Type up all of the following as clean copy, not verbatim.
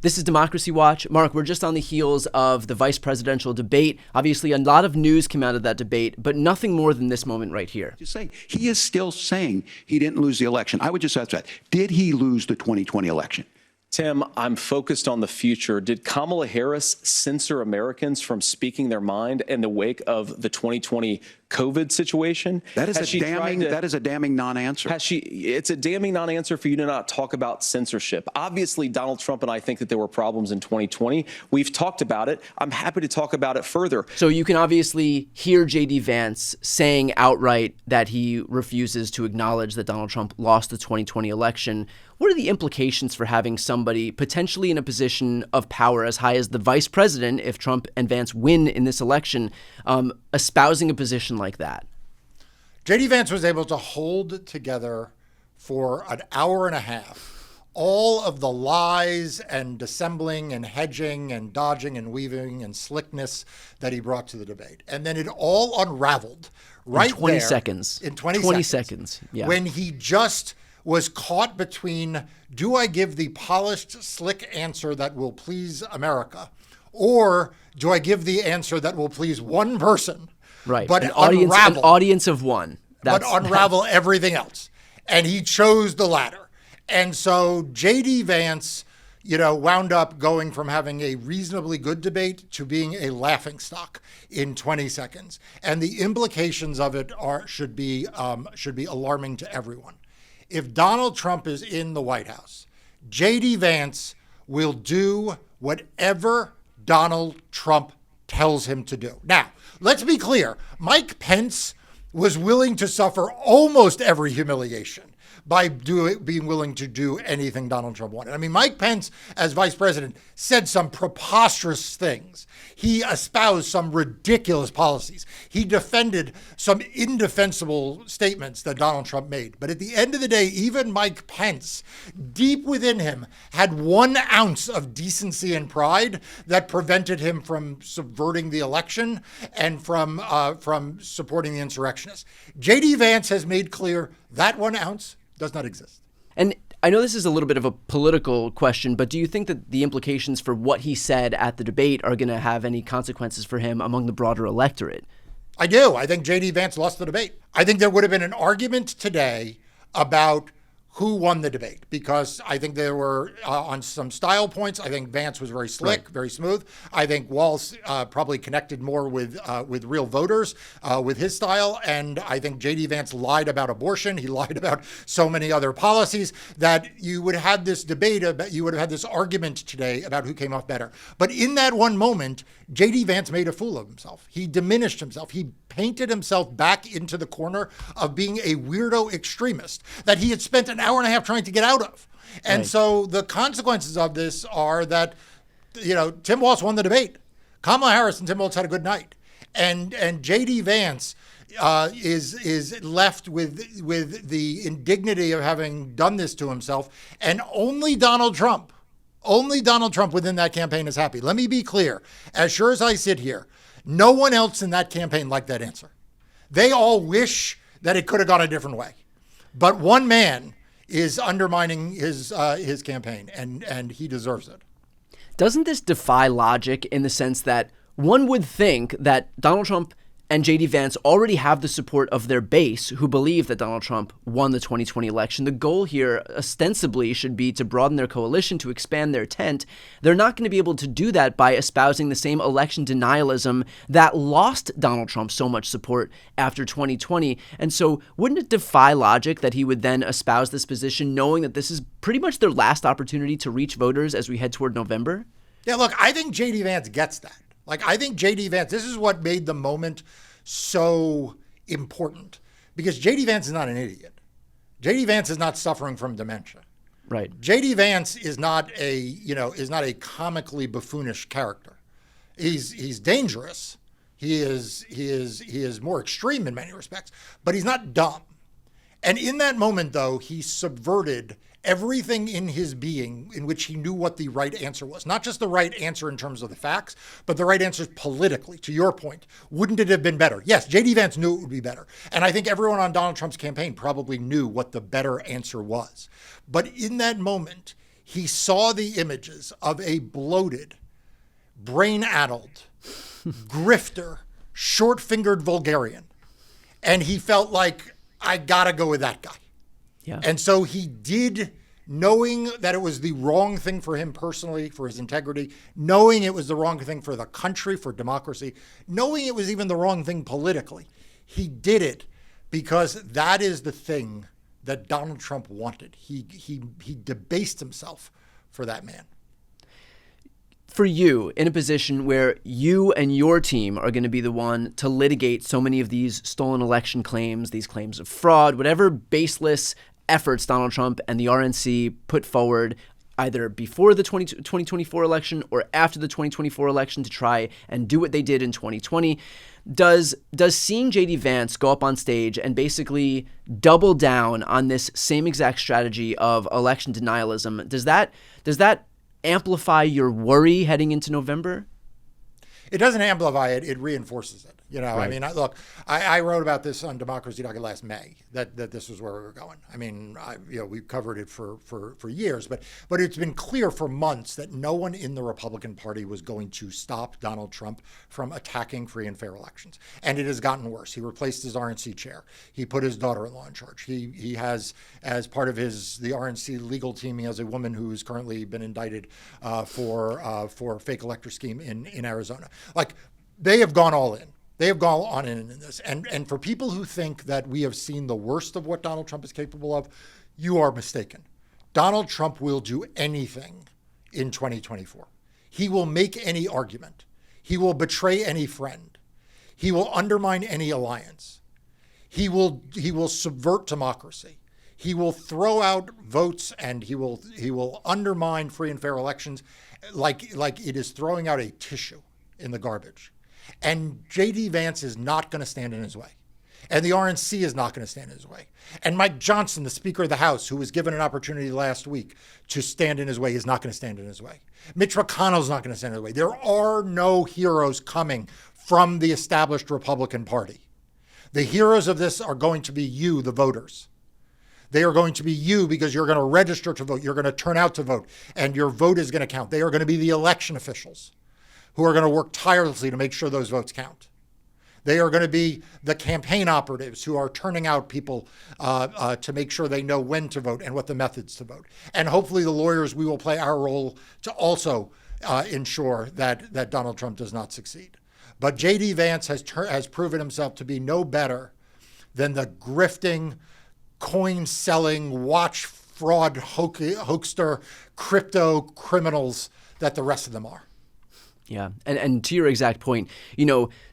This is Democracy Watch. Marc, we're just on the heels of the vice presidential debate. Obviously, a lot of news came out of that debate, but nothing more than this moment right here. He is still saying he didn't lose the election. I would just ask that. Did he lose the 2020 election? Tim, I'm focused on the future. Did Kamala Harris censor Americans from speaking their mind in the wake of the 2020 COVID situation? That is a damning non-answer. It's a damning non-answer for you to not talk about censorship. Obviously, Donald Trump and I think that there were problems in 2020. We've talked about it. I'm happy to talk about it further. So you can obviously hear JD Vance saying outright that he refuses to acknowledge that Donald Trump lost the 2020 election. What are the implications for having somebody potentially in a position of power as high as the vice president, if Trump and Vance win in this election, espousing a position like that? JD Vance was able to hold together for an hour and a half all of the lies and dissembling and hedging and dodging and weaving and slickness that he brought to the debate. And then it all unraveled right in 20 there, seconds. In 20 seconds. Yeah. When he just was caught between, do I give the polished, slick answer that will please America, or do I give the answer that will please one person, right? But an audience of one, but unravel everything else? And he chose the latter. And so JD Vance, wound up going from having a reasonably good debate to being a laughingstock in 20 seconds. And the implications of it should be alarming to everyone. If Donald Trump is in the White House, JD Vance will do whatever Donald Trump tells him to do. Now, let's be clear. Mike Pence was willing to suffer almost every humiliation by being willing to do anything Donald Trump wanted. I mean, Mike Pence, as vice president, said some preposterous things. He espoused some ridiculous policies. He defended some indefensible statements that Donald Trump made. But at the end of the day, even Mike Pence, deep within him, had 1 ounce of decency and pride that prevented him from subverting the election and from supporting the insurrectionists. JD Vance has made clear that 1 ounce does not exist. And I know this is a little bit of a political question, but do you think that the implications for what he said at the debate are going to have any consequences for him among the broader electorate? I do. I think JD Vance lost the debate. I think there would have been an argument today about who won the debate, because I think there were, on some style points, I think Vance was very slick, very smooth. I think Walz probably connected more with real voters with his style. And I think JD Vance lied about abortion. He lied about so many other policies that you would have had this debate, you would have had this argument today about who came off better. But in that one moment, JD Vance made a fool of himself. He diminished himself. He painted himself back into the corner of being a weirdo extremist that he had spent an hour and a half trying to get out of. And so the consequences of this are that, Tim Walz won the debate. Kamala Harris and Tim Walz had a good night. And JD Vance is left with the indignity of having done this to himself. And only Donald Trump within that campaign is happy. Let me be clear. As sure as I sit here, no one else in that campaign liked that answer. They all wish that it could have gone a different way. But one man is undermining his campaign, and he deserves it. Doesn't this defy logic in the sense that one would think that Donald Trump and JD Vance already have the support of their base who believe that Donald Trump won the 2020 election? The goal here ostensibly should be to broaden their coalition, to expand their tent. They're not going to be able to do that by espousing the same election denialism that lost Donald Trump so much support after 2020. And so wouldn't it defy logic that he would then espouse this position knowing that this is pretty much their last opportunity to reach voters as we head toward November? Yeah, look, I think JD Vance gets that. I think JD Vance, this is what made the moment so important, because JD Vance is not an idiot. JD Vance is not suffering from dementia. Right. JD Vance is not a comically buffoonish character. He's dangerous. He is more extreme in many respects, but he's not dumb. And in that moment, though, he subverted everything in his being in which he knew what the right answer was. Not just the right answer in terms of the facts, but the right answer politically. To your point, wouldn't it have been better? Yes, JD Vance knew it would be better. And I think everyone on Donald Trump's campaign probably knew what the better answer was. But in that moment, He saw the images of a bloated, brain-addled, grifter, short-fingered vulgarian. And he felt like, I gotta go with that guy. Yeah. And so he did, knowing that it was the wrong thing for him personally, for his integrity, knowing it was the wrong thing for the country, for democracy, knowing it was even the wrong thing politically. He did it because that is the thing that Donald Trump wanted. He debased himself for that man. For you, in a position where you and your team are going to be the one to litigate so many of these stolen election claims, these claims of fraud, whatever baseless efforts Donald Trump and the RNC put forward either before the 2024 election or after the 2024 election to try and do what they did in 2020, does seeing JD Vance go up on stage and basically double down on this same exact strategy of election denialism, does that amplify your worry heading into November? It doesn't amplify it, it reinforces it. You know, Right. I mean, I wrote about this on Democracy.com last May, that this was where we were going. I mean, we've covered it for years, but it's been clear for months that no one in the Republican Party was going to stop Donald Trump from attacking free and fair elections. And it has gotten worse. He replaced his RNC chair. He put his daughter-in-law in charge. He has, as part of the RNC legal team, he has a woman who's currently been indicted for a fake elector scheme in Arizona. Like, they have gone all in. They have gone on in this. And for people who think that we have seen the worst of what Donald Trump is capable of, you are mistaken. Donald Trump will do anything in 2024. He will make any argument. He will betray any friend. He will undermine any alliance. He will subvert democracy. He will throw out votes, and he will undermine free and fair elections like it is throwing out a tissue in the garbage. And JD Vance is not going to stand in his way. And the RNC is not going to stand in his way. And Mike Johnson, the Speaker of the House, who was given an opportunity last week to stand in his way, is not going to stand in his way. Mitch McConnell is not going to stand in his way. There are no heroes coming from the established Republican Party. The heroes of this are going to be you, the voters. They are going to be you because you're going to register to vote. You're going to turn out to vote. And your vote is going to count. They are going to be the election officials who are going to work tirelessly to make sure those votes count. They are going to be the campaign operatives who are turning out people to make sure they know when to vote and what the methods to vote. And hopefully the lawyers, we will play our role to also ensure that Donald Trump does not succeed. But JD Vance has proven himself to be no better than the grifting, coin-selling, watch fraud hoaxer, crypto criminals that the rest of them are. Yeah. And to your exact point,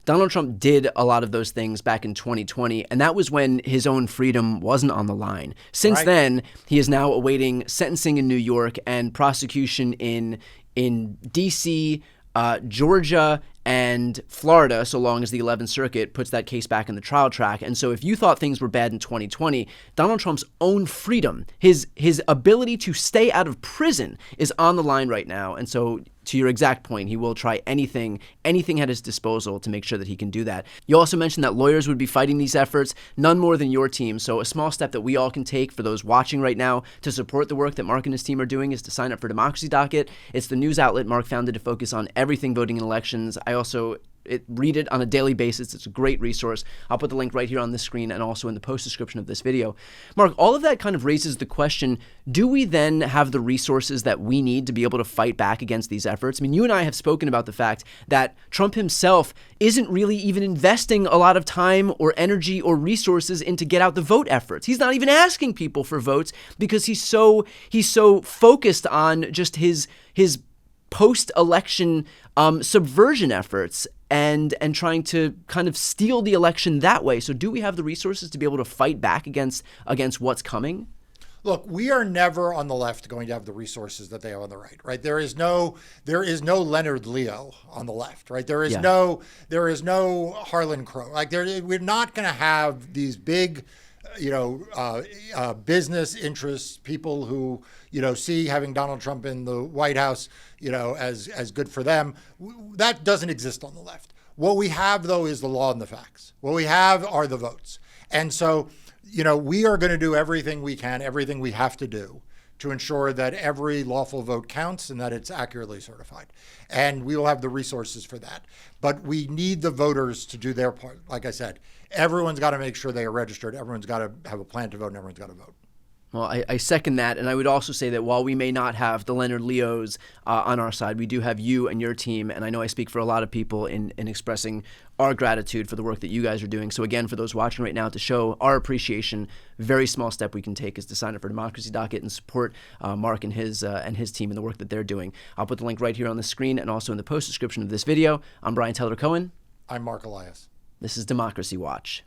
Donald Trump did a lot of those things back in 2020, and that was when his own freedom wasn't on the line. Since then, he is now awaiting sentencing in New York and prosecution in D.C., Georgia, and Florida, so long as the 11th Circuit puts that case back in the trial track. And so if you thought things were bad in 2020, Donald Trump's own freedom, his ability to stay out of prison is on the line right now. And so to your exact point, he will try anything at his disposal to make sure that he can do that. You also mentioned that lawyers would be fighting these efforts, none more than your team. So a small step that we all can take for those watching right now to support the work that Marc and his team are doing is to sign up for Democracy Docket. It's the news outlet Marc founded to focus on everything voting in elections. I also read it on a daily basis. It's a great resource. I'll put the link right here on the screen and also in the post description of this video. Marc, all of that kind of raises the question, do we then have the resources that we need to be able to fight back against these efforts? I mean, you and I have spoken about the fact that Trump himself isn't really even investing a lot of time or energy or resources into get out the vote efforts. He's not even asking people for votes because he's so focused on just his post-election subversion efforts and trying to kind of steal the election that way. So do we have the resources to be able to fight back against what's coming? Look, we are never on the left going to have the resources that they have on the right, right? There is no Leonard Leo on the left, right? There is no Harlan Crow. Like we're not going to have these big, business interests, people who, see having Donald Trump in the White House, as good for them. That doesn't exist on the left. What we have, though, is the law and the facts. What we have are the votes. And so, we are going to do everything we can, everything we have to do to ensure that every lawful vote counts and that it's accurately certified. And we will have the resources for that. But we need the voters to do their part. Like I said, everyone's got to make sure they are registered. Everyone's got to have a plan to vote, and everyone's got to vote. Well, I second that, and I would also say that while we may not have the Leonard Leos on our side, we do have you and your team, and I know I speak for a lot of people in expressing our gratitude for the work that you guys are doing. So again, for those watching right now, to show our appreciation, very small step we can take is to sign up for Democracy Docket and support Marc and his team and the work that they're doing. I'll put the link right here on the screen and also in the post description of this video. I'm Brian Tyler Cohen. I'm Marc Elias. This is Democracy Watch.